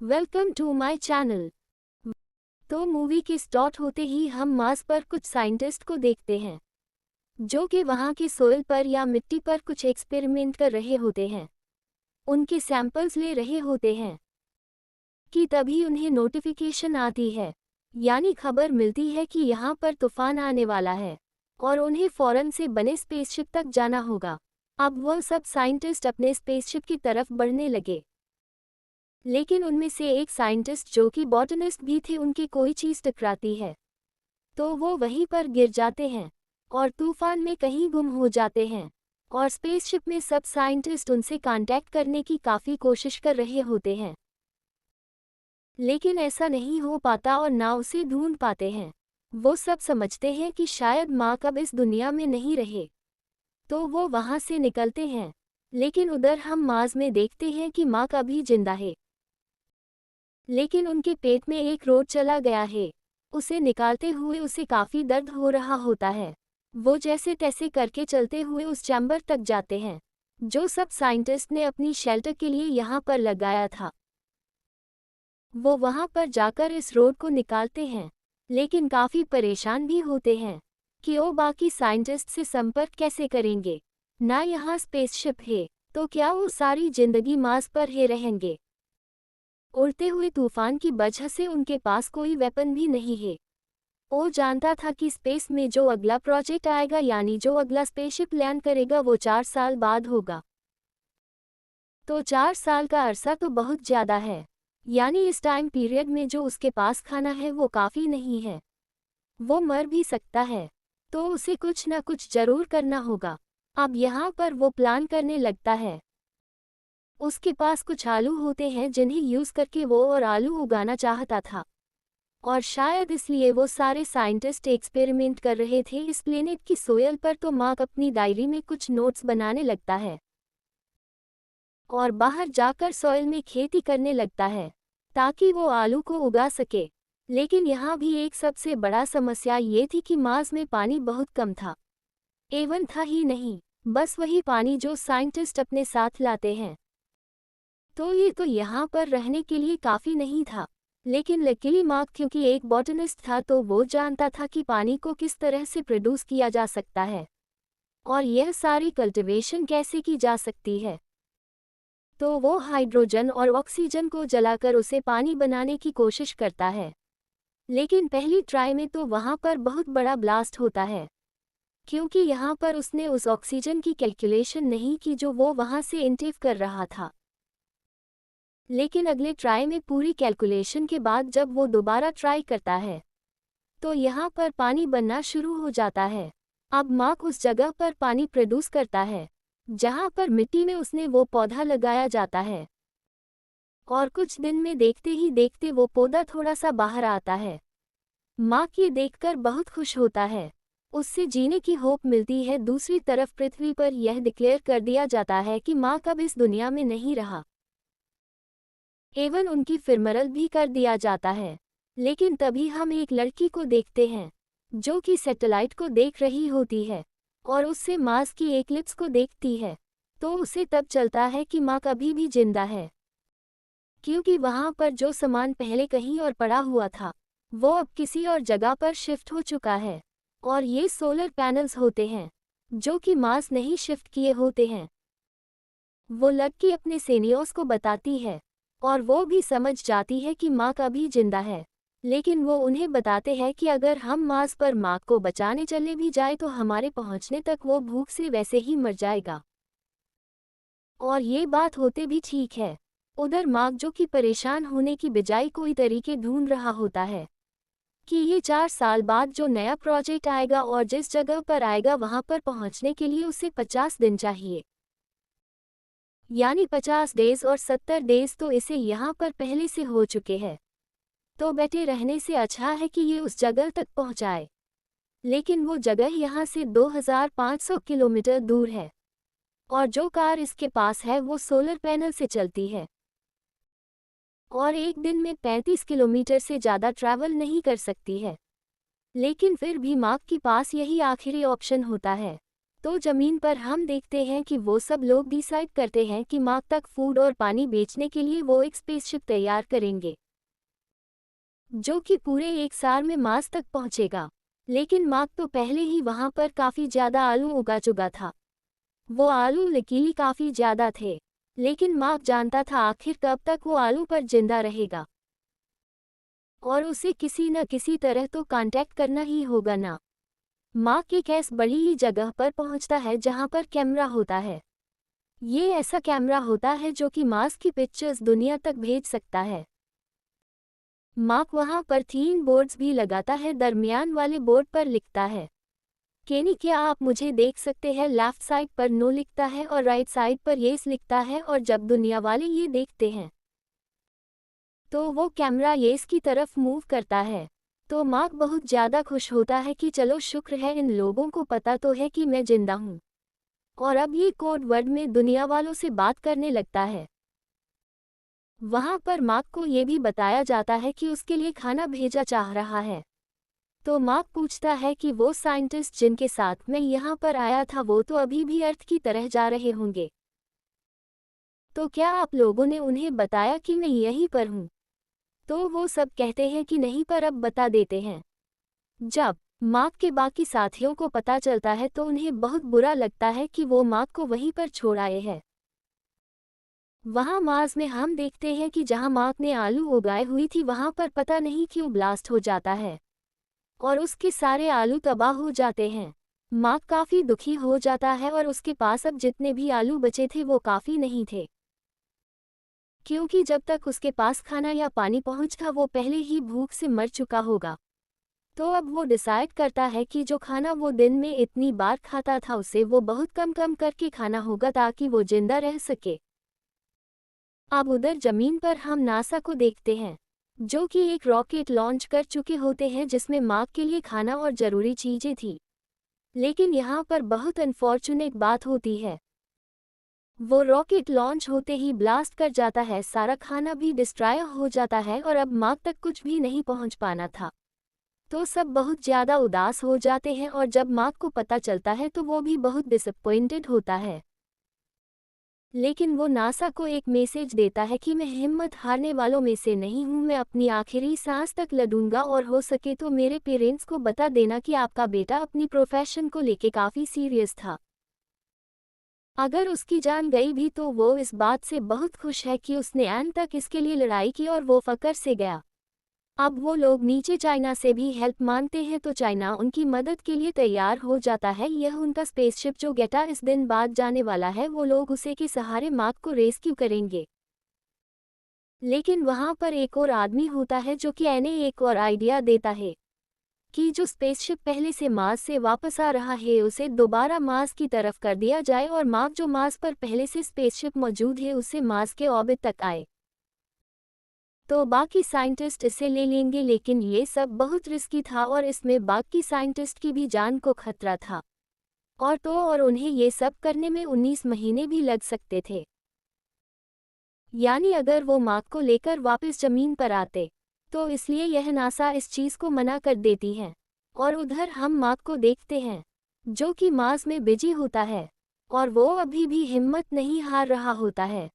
Welcome to my channel. तो movie के start होते ही हम मार्स पर कुछ साइंटिस्ट को देखते हैं जो कि वहां के सोइल पर या मिट्टी पर कुछ एक्सपेरिमेंट कर रहे होते हैं, उनके सैंपल्स ले रहे होते हैं कि तभी उन्हें नोटिफिकेशन आती है, यानी खबर मिलती है कि यहाँ पर तूफान आने वाला है और उन्हें फौरन से बने स्पेसशिप तक जाना होगा। अब वह सब साइंटिस्ट अपने स्पेसशिप की तरफ बढ़ने लगे, लेकिन उनमें से एक साइंटिस्ट जो कि बॉटनिस्ट भी थे, उनकी कोई चीज़ टकराती है तो वो वहीं पर गिर जाते हैं और तूफान में कहीं गुम हो जाते हैं। और स्पेसशिप में सब साइंटिस्ट उनसे कांटेक्ट करने की काफ़ी कोशिश कर रहे होते हैं, लेकिन ऐसा नहीं हो पाता और ना उसे ढूंढ पाते हैं। वो सब समझते हैं कि शायद माँ कब इस दुनिया में नहीं रहे, तो वो वहाँ से निकलते हैं। लेकिन उधर हम मार्स में देखते हैं कि माँ कभी जिंदा है, लेकिन उनके पेट में एक रोड चला गया है। उसे निकालते हुए उसे काफ़ी दर्द हो रहा होता है। वो जैसे तैसे करके चलते हुए उस चैम्बर तक जाते हैं जो सब साइंटिस्ट ने अपनी शेल्टर के लिए यहाँ पर लगाया था। वो वहाँ पर जाकर इस रोड को निकालते हैं, लेकिन काफ़ी परेशान भी होते हैं कि वो बाकी साइंटिस्ट से संपर्क कैसे करेंगे। ना यहाँ स्पेसशिप है, तो क्या वो सारी जिंदगी मार्स पर ही रहेंगे। उड़ते हुए तूफान की वजह से उनके पास कोई वेपन भी नहीं है। वो जानता था कि स्पेस में जो अगला प्रोजेक्ट आएगा, यानी जो अगला स्पेसशिप लैंड करेगा, वो 4 साल बाद होगा। तो 4 साल का अरसा तो बहुत ज़्यादा है, यानी इस टाइम पीरियड में जो उसके पास खाना है वो काफ़ी नहीं है। वो मर भी सकता है, तो उसे कुछ न कुछ ज़रूर करना होगा। अब यहाँ पर वो प्लान करने लगता है। उसके पास कुछ आलू होते हैं जिन्हें यूज़ करके वो और आलू उगाना चाहता था, और शायद इसलिए वो सारे साइंटिस्ट एक्सपेरिमेंट कर रहे थे इस प्लेनेट की सोयल पर। तो मार्क अपनी डायरी में कुछ नोट्स बनाने लगता है और बाहर जाकर सॉइल में खेती करने लगता है ताकि वो आलू को उगा सके। लेकिन यहाँ भी एक सबसे बड़ा समस्या ये थी कि मार्स में पानी बहुत कम था। एवन था ही नहीं, बस वही पानी जो साइंटिस्ट अपने साथ लाते हैं। तो ये तो यहाँ पर रहने के लिए काफ़ी नहीं था। लेकिन लकीली मार्क क्योंकि एक बॉटनिस्ट था, तो वो जानता था कि पानी को किस तरह से प्रोड्यूस किया जा सकता है और यह सारी कल्टीवेशन कैसे की जा सकती है। तो वो हाइड्रोजन और ऑक्सीजन को जलाकर उसे पानी बनाने की कोशिश करता है, लेकिन पहली ट्राई में तो वहाँ पर बहुत बड़ा ब्लास्ट होता है, क्योंकि यहाँ पर उसने उस ऑक्सीजन की कैलकुलेशन नहीं की जो वो वहाँ से इंटेक कर रहा था। लेकिन अगले ट्राई में पूरी कैलकुलेशन के बाद जब वो दोबारा ट्राई करता है तो यहाँ पर पानी बनना शुरू हो जाता है। अब मार्क उस जगह पर पानी प्रोड्यूस करता है जहाँ पर मिट्टी में उसने वो पौधा लगाया जाता है, और कुछ दिन में देखते ही देखते वो पौधा थोड़ा सा बाहर आता है। मार्क ये देखकर बहुत खुश होता है, उससे जीने की होप मिलती है। दूसरी तरफ पृथ्वी पर यह डिक्लेयर कर दिया जाता है कि मार्क अब इस दुनिया में नहीं रहा। एवं उनकी फिरमरल भी कर दिया जाता है। लेकिन तभी हम एक लड़की को देखते हैं जो कि सैटेलाइट को देख रही होती है और उससे मार्स की एक्लिप्स को देखती है। तो उसे तब चलता है कि माँ कभी भी जिंदा है, क्योंकि वहाँ पर जो सामान पहले कहीं और पड़ा हुआ था वो अब किसी और जगह पर शिफ्ट हो चुका है। और ये सोलर पैनल्स होते हैं जो कि मार्स नहीं शिफ्ट किए होते हैं। वो लड़की अपने सीनियर्स को बताती है और वो भी समझ जाती है कि माँ कभी जिंदा है। लेकिन वो उन्हें बताते हैं कि अगर हम मार्स पर माँ को बचाने चले भी जाए तो हमारे पहुँचने तक वो भूख से वैसे ही मर जाएगा। और ये बात होते भी ठीक है। उधर मार्क जो कि परेशान होने की बजाय कोई तरीके ढूंढ रहा होता है कि ये 4 साल बाद जो नया प्रोजेक्ट आएगा और जिस जगह पर आएगा वहाँ पर पहुँचने के लिए उसे 50 दिन चाहिए, यानी 50 डेज और 70 डेज तो इसे यहाँ पर पहले से हो चुके हैं। तो बैठे रहने से अच्छा है कि ये उस जगह तक पहुँचाए। लेकिन वो जगह यहाँ से 2500 किलोमीटर दूर है और जो कार इसके पास है वो सोलर पैनल से चलती है और एक दिन में 35 किलोमीटर से ज़्यादा ट्रैवल नहीं कर सकती है। लेकिन फिर भी मार्क के पास यही आखिरी ऑप्शन होता है तो जमीन पर हम देखते हैं कि वो सब लोग डिसाइड करते हैं कि मार्क तक फूड और पानी बेचने के लिए वो एक स्पेसशिप तैयार करेंगे, जो कि पूरे एक साल में मार्स तक पहुंचेगा। लेकिन मार्क तो पहले ही वहां पर काफी ज्यादा आलू उगा चुका था। वो आलू लकीली काफी ज्यादा थे, लेकिन मार्क जानता था आखिर कब तक वो आलू पर जिंदा रहेगा, और उसे किसी न किसी तरह तो कांटेक्ट करना ही होगा ना। मार्क एक ऐसी बड़ी ही जगह पर पहुंचता है जहां पर कैमरा होता है। ये ऐसा कैमरा होता है जो कि मार्स की पिक्चर्स दुनिया तक भेज सकता है। मार्क वहां पर 3 बोर्ड्स भी लगाता है। दरमियान वाले बोर्ड पर लिखता है, केनी क्या आप मुझे देख सकते हैं? लेफ्ट साइड पर नो लिखता है और राइट साइड पर येस लिखता है। और जब दुनिया वाले ये देखते हैं तो वो कैमरा येस की तरफ मूव करता है। तो मार्क बहुत ज़्यादा खुश होता है कि चलो शुक्र है, इन लोगों को पता तो है कि मैं जिंदा हूँ। और अब ये कोड वर्ड में दुनिया वालों से बात करने लगता है। वहाँ पर मार्क को ये भी बताया जाता है कि उसके लिए खाना भेजा चाह रहा है। तो मार्क पूछता है कि वो साइंटिस्ट जिनके साथ मैं यहाँ पर आया था वो तो अभी भी अर्थ की तरह जा रहे होंगे। तो क्या आप लोगों ने उन्हें बताया कि मैं यहीं पर हूँ? तो वो सब कहते हैं कि नहीं, पर अब बता देते हैं। जब मार्क के बाकी साथियों को पता चलता है तो उन्हें बहुत बुरा लगता है कि वो मार्क को वहीं पर छोड़ आए हैं। वहाँ मार्स में हम देखते हैं कि जहाँ मार्क ने आलू उगाए हुई थी वहाँ पर पता नहीं क्यों ब्लास्ट हो जाता है और उसके सारे आलू तबाह हो जाते हैं। मार्क काफ़ी दुखी हो जाता है और उसके पास अब जितने भी आलू बचे थे वो काफ़ी नहीं थे, क्योंकि जब तक उसके पास खाना या पानी पहुंचा वो पहले ही भूख से मर चुका होगा। तो अब वो डिसाइड करता है कि जो खाना वो दिन में इतनी बार खाता था उसे वो बहुत कम कम करके खाना होगा ताकि वो जिंदा रह सके। अब उधर जमीन पर हम नासा को देखते हैं, जो कि एक रॉकेट लॉन्च कर चुके होते हैं जिसमें मार्क के लिए खाना और ज़रूरी चीज़ें थी। लेकिन यहाँ पर बहुत अनफॉर्चुनेट बात होती है। वो रॉकेट लॉन्च होते ही ब्लास्ट कर जाता है, सारा खाना भी डिस्ट्रॉय हो जाता है और अब मार्क तक कुछ भी नहीं पहुँच पाना था। तो सब बहुत ज़्यादा उदास हो जाते हैं और जब मार्क को पता चलता है तो वो भी बहुत डिसअपॉइंटेड होता है। लेकिन वो नासा को एक मैसेज देता है कि मैं हिम्मत हारने वालों में से नहीं हूँ, मैं अपनी आखिरी सांस तक लड़ूंगा और हो सके तो मेरे पेरेंट्स को बता देना कि आपका बेटा अपनी प्रोफेशन को लेके काफ़ी सीरियस था। अगर उसकी जान गई भी तो वो इस बात से बहुत खुश है कि उसने एंड तक इसके लिए लड़ाई की और वो फकर से गया। अब वो लोग नीचे चाइना से भी हेल्प मांगते हैं तो चाइना उनकी मदद के लिए तैयार हो जाता है। यह उनका स्पेसशिप जो गेटा इस दिन बाद जाने वाला है, वो लोग उसे के सहारे मार्क को रेस्क्यू करेंगे। लेकिन वहाँ पर एक और आदमी होता है जो कि एने एक और आइडिया देता है कि जो स्पेसशिप पहले से मार्स से वापस आ रहा है उसे दोबारा मार्स की तरफ कर दिया जाए और मार्क जो मार्स पर पहले से स्पेसशिप मौजूद है उसे मार्स के ऑर्बिट तक आए। तो बाकी साइंटिस्ट इसे ले लेंगे, लेकिन ये सब बहुत रिस्की था और इसमें बाकी साइंटिस्ट की भी जान को खतरा था। और उन्हें ये सब करने में 19 महीने भी लग सकते थे। यानी अगर वो मार्क को लेकर वापस जमीन पर आते, तो इसलिए यह नासा इस चीज़ को मना कर देती है। और उधर हम मार्क को देखते हैं, जो कि मार्स में बिजी होता है और वो अभी भी हिम्मत नहीं हार रहा होता है।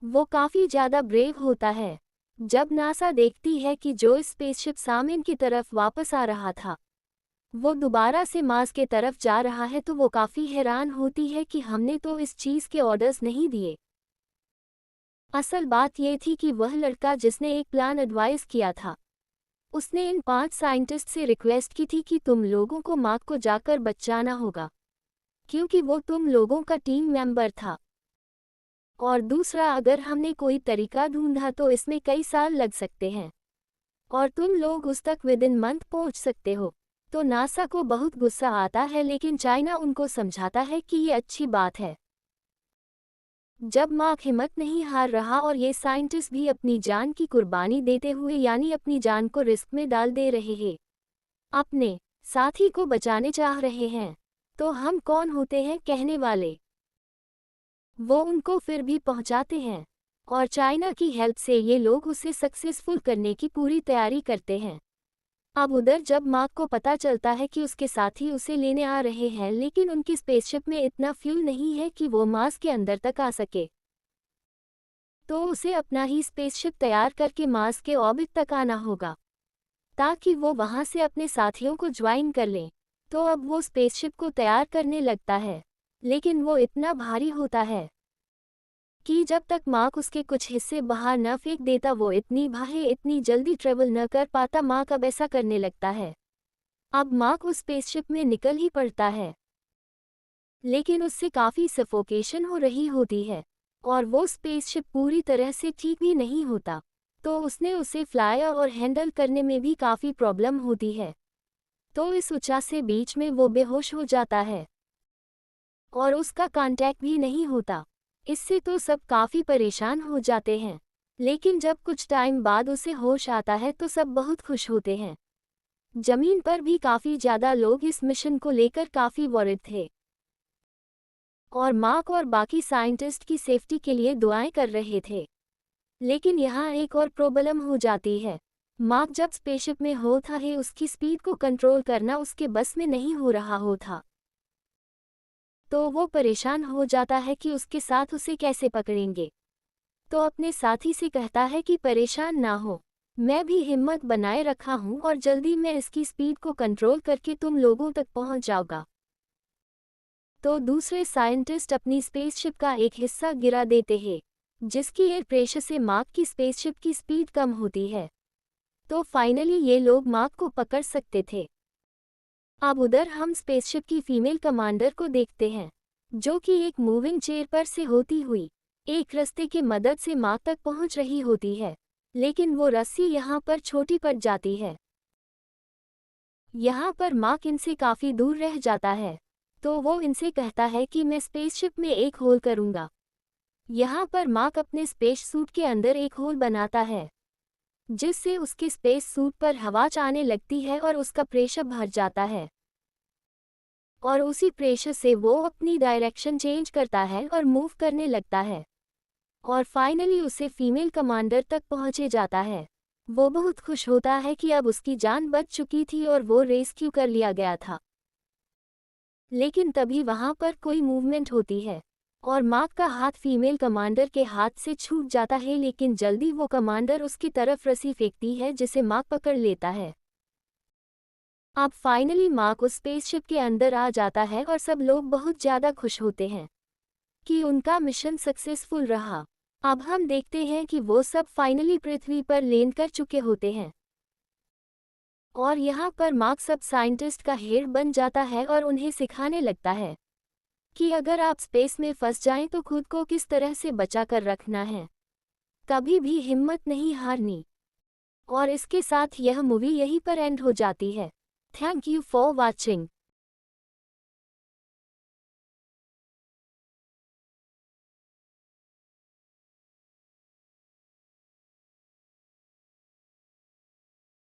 वो काफ़ी ज़्यादा ब्रेव होता है। जब नासा देखती है कि जो स्पेसशिप सामने की तरफ वापस आ रहा था वो दोबारा से मार्स के तरफ जा रहा है तो वो काफ़ी हैरान होती है कि हमने तो इस चीज़ के ऑर्डर्स नहीं दिए। असल बात ये थी कि वह लड़का जिसने एक प्लान एडवाइस किया था, उसने इन 5 साइंटिस्ट से रिक्वेस्ट की थी कि तुम लोगों को मार्क को जाकर बचाना होगा, क्योंकि वो तुम लोगों का टीम मेंबर था। और दूसरा, अगर हमने कोई तरीका ढूंढा तो इसमें कई साल लग सकते हैं और तुम लोग उस तक विद इन मंथ पहुंच सकते हो। तो नासा को बहुत गुस्सा आता है, लेकिन चाइना उनको समझाता है कि ये अच्छी बात है। जब मार्क हिम्मत नहीं हार रहा और ये साइंटिस्ट भी अपनी जान की कुर्बानी देते हुए यानी अपनी जान को रिस्क में डाल दे रहे हैं, अपने साथी को बचाने चाह रहे हैं, तो हम कौन होते हैं कहने वाले। वो उनको फिर भी पहुंचाते हैं और चाइना की हेल्प से ये लोग उसे सक्सेसफुल करने की पूरी तैयारी करते हैं। अब उधर जब मार्क को पता चलता है कि उसके साथी उसे लेने आ रहे हैं, लेकिन उनकी स्पेसशिप में इतना फ्यूल नहीं है कि वो मार्स के अंदर तक आ सके, तो उसे अपना ही स्पेसशिप तैयार करके मार्स के ऑर्बिट तक आना होगा ताकि वो वहां से अपने साथियों को ज्वाइन कर लें। तो अब वो स्पेसशिप को तैयार करने लगता है, लेकिन वो इतना भारी होता है कि जब तक मार्क उसके कुछ हिस्से बाहर न फेंक देता वो इतनी जल्दी ट्रेवल न कर पाता। मार्क अब ऐसा करने लगता है। अब मार्क उस स्पेसशिप में निकल ही पड़ता है, लेकिन उससे काफ़ी सफोकेशन हो रही होती है और वो स्पेसशिप पूरी तरह से ठीक भी नहीं होता, तो उसने उसे फ्लाई और हैंडल करने में भी काफ़ी प्रॉब्लम होती है। तो इस ऊंचाई से बीच में वो बेहोश हो जाता है और उसका कांटेक्ट भी नहीं होता। इससे तो सब काफ़ी परेशान हो जाते हैं, लेकिन जब कुछ टाइम बाद उसे होश आता है तो सब बहुत खुश होते हैं। जमीन पर भी काफ़ी ज़्यादा लोग इस मिशन को लेकर काफ़ी वरिड थे और मार्क और बाकी साइंटिस्ट की सेफ्टी के लिए दुआएं कर रहे थे। लेकिन यहाँ एक और प्रॉब्लम हो जाती है। मार्क जब स्पेसशिप में होता है उसकी स्पीड को कंट्रोल करना उसके बस में नहीं हो रहा होता, तो वो परेशान हो जाता है कि उसके साथ उसे कैसे पकड़ेंगे। तो अपने साथी से कहता है कि परेशान ना हो, मैं भी हिम्मत बनाए रखा हूँ और जल्दी मैं इसकी स्पीड को कंट्रोल करके तुम लोगों तक पहुँच जाऊंगा। तो दूसरे साइंटिस्ट अपनी स्पेसशिप का एक हिस्सा गिरा देते हैं, जिसकी एयर प्रेशर से मार्क की स्पेसशिप की स्पीड कम होती है। तो फाइनली ये लोग मार्क को पकड़ सकते थे। अब उधर हम स्पेसशिप की फीमेल कमांडर को देखते हैं, जो कि एक मूविंग चेयर पर से होती हुई एक रस्ते की मदद से मार्क तक पहुंच रही होती है, लेकिन वो रस्सी यहाँ पर छोटी पड़ जाती है। यहाँ पर मार्क इनसे काफ़ी दूर रह जाता है, तो वो इनसे कहता है कि मैं स्पेसशिप में एक होल करूँगा। यहाँ पर मार्क अपने स्पेस सूट के अंदर एक होल बनाता है, जिससे उसके स्पेस सूट पर हवा आने लगती है और उसका प्रेशर भर जाता है और उसी प्रेशर से वो अपनी डायरेक्शन चेंज करता है और मूव करने लगता है और फाइनली उसे फीमेल कमांडर तक पहुंचे जाता है। वो बहुत खुश होता है कि अब उसकी जान बच चुकी थी और वो रेस्क्यू कर लिया गया था। लेकिन तभी वहां पर कोई मूवमेंट होती है और मार्क का हाथ फीमेल कमांडर के हाथ से छूट जाता है, लेकिन जल्दी वो कमांडर उसकी तरफ रस्सी फेंकती है जिसे मार्क पकड़ लेता है। अब फाइनली मार्क उस स्पेसशिप के अंदर आ जाता है और सब लोग बहुत ज़्यादा खुश होते हैं कि उनका मिशन सक्सेसफुल रहा। अब हम देखते हैं कि वो सब फाइनली पृथ्वी पर लैंड कर चुके होते हैं और यहाँ पर मार्क सब साइंटिस्ट का हेड बन जाता है और उन्हें सिखाने लगता है कि अगर आप स्पेस में फंस जाएं तो खुद को किस तरह से बचा कर रखना है, कभी भी हिम्मत नहीं हारनी। और इसके साथ यह मूवी यहीं पर एंड हो जाती है। Thank you for watching.